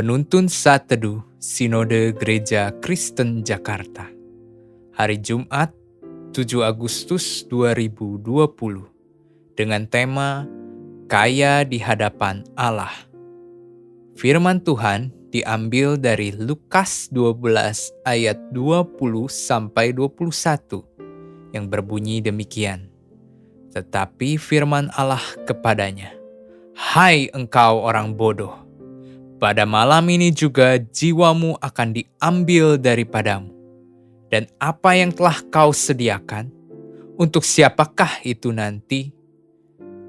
Penuntun Saat Teduh Sinode Gereja Kristen Jakarta. Hari Jumat, 7 Agustus 2020. Dengan tema Kaya di Hadapan Allah. Firman Tuhan diambil dari Lukas 12 ayat 20-21 yang berbunyi demikian. Tetapi firman Allah kepadanya, "Hai engkau orang bodoh, pada malam ini juga jiwamu akan diambil daripadamu. Dan apa yang telah kau sediakan, untuk siapakah itu nanti?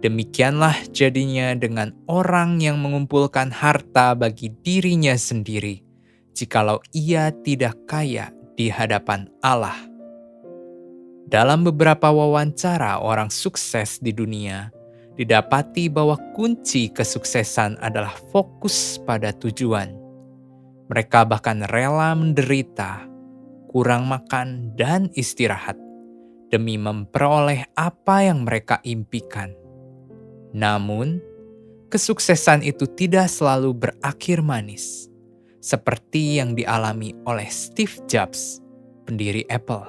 Demikianlah jadinya dengan orang yang mengumpulkan harta bagi dirinya sendiri, jikalau ia tidak kaya di hadapan Allah." Dalam beberapa wawancara orang sukses di dunia, didapati bahwa kunci kesuksesan adalah fokus pada tujuan. Mereka bahkan rela menderita, kurang makan, dan istirahat demi memperoleh apa yang mereka impikan. Namun, kesuksesan itu tidak selalu berakhir manis, seperti yang dialami oleh Steve Jobs, pendiri Apple,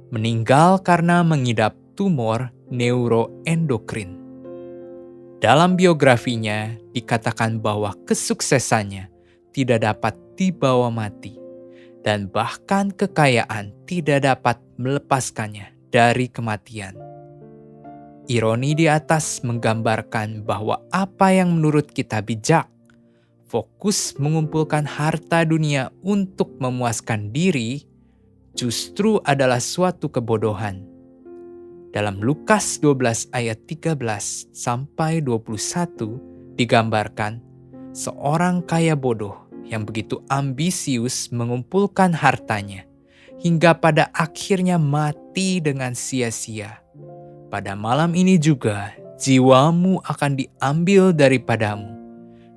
meninggal karena mengidap tumor neuroendokrin. Dalam biografinya dikatakan bahwa kesuksesannya tidak dapat dibawa mati, dan bahkan kekayaan tidak dapat melepaskannya dari kematian. Ironi di atas menggambarkan bahwa apa yang menurut kita bijak, fokus mengumpulkan harta dunia untuk memuaskan diri, justru adalah suatu kebodohan. Dalam Lukas 12 ayat 13-21 digambarkan seorang kaya bodoh yang begitu ambisius mengumpulkan hartanya hingga pada akhirnya mati dengan sia-sia. Pada malam ini juga jiwamu akan diambil daripadamu,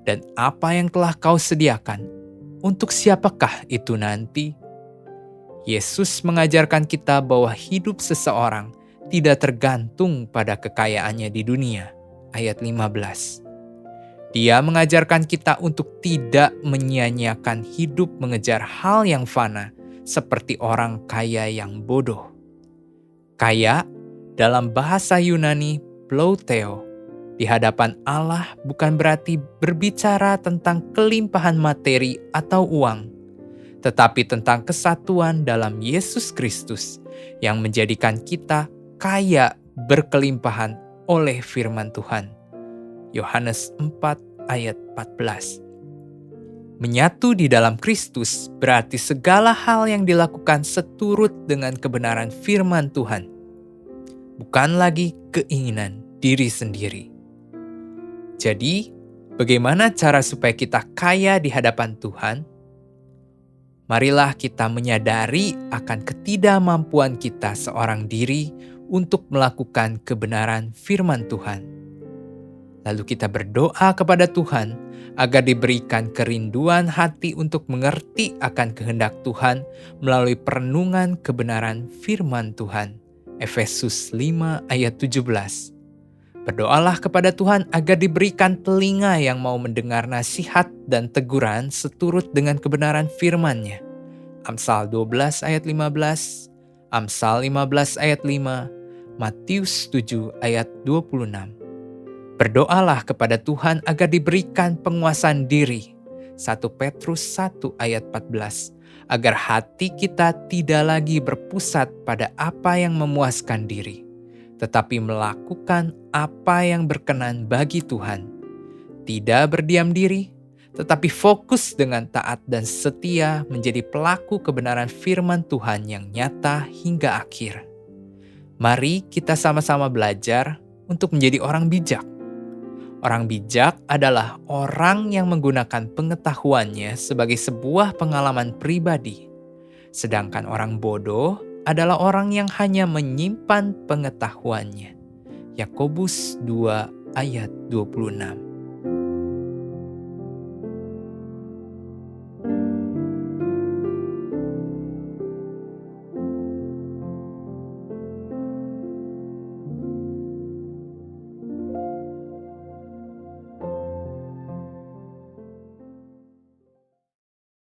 dan apa yang telah kau sediakan, untuk siapakah itu nanti? Yesus mengajarkan kita bahwa hidup seseorang tidak tergantung pada kekayaannya di dunia. Ayat 15. Dia mengajarkan kita untuk tidak menyia-nyiakan hidup mengejar hal yang fana seperti orang kaya yang bodoh. Kaya dalam bahasa Yunani plouteo di hadapan Allah bukan berarti berbicara tentang kelimpahan materi atau uang, tetapi tentang kesatuan dalam Yesus Kristus yang menjadikan kita kaya berkelimpahan oleh firman Tuhan. Yohanes 4 ayat 14. Menyatu di dalam Kristus berarti segala hal yang dilakukan seturut dengan kebenaran firman Tuhan, bukan lagi keinginan diri sendiri. Jadi, bagaimana cara supaya kita kaya di hadapan Tuhan? Marilah kita menyadari akan ketidakmampuan kita seorang diri untuk melakukan kebenaran firman Tuhan. Lalu kita berdoa kepada Tuhan agar diberikan kerinduan hati untuk mengerti akan kehendak Tuhan melalui perenungan kebenaran firman Tuhan. Efesus 5 ayat 17. Berdoalah kepada Tuhan agar diberikan telinga yang mau mendengar nasihat dan teguran seturut dengan kebenaran firman-Nya. Amsal 12 ayat 15, Amsal 15 ayat 5, Matius 7 ayat 26. Berdoalah kepada Tuhan agar diberikan penguasaan diri. 1 Petrus 1 ayat 14. Agar hati kita tidak lagi berpusat pada apa yang memuaskan diri, tetapi melakukan apa yang berkenan bagi Tuhan. Tidak berdiam diri, tetapi fokus dengan taat dan setia menjadi pelaku kebenaran firman Tuhan yang nyata hingga akhir. Mari kita sama-sama belajar untuk menjadi orang bijak. Orang bijak adalah orang yang menggunakan pengetahuannya sebagai sebuah pengalaman pribadi. Sedangkan orang bodoh adalah orang yang hanya menyimpan pengetahuannya. Yakobus 2 ayat 26.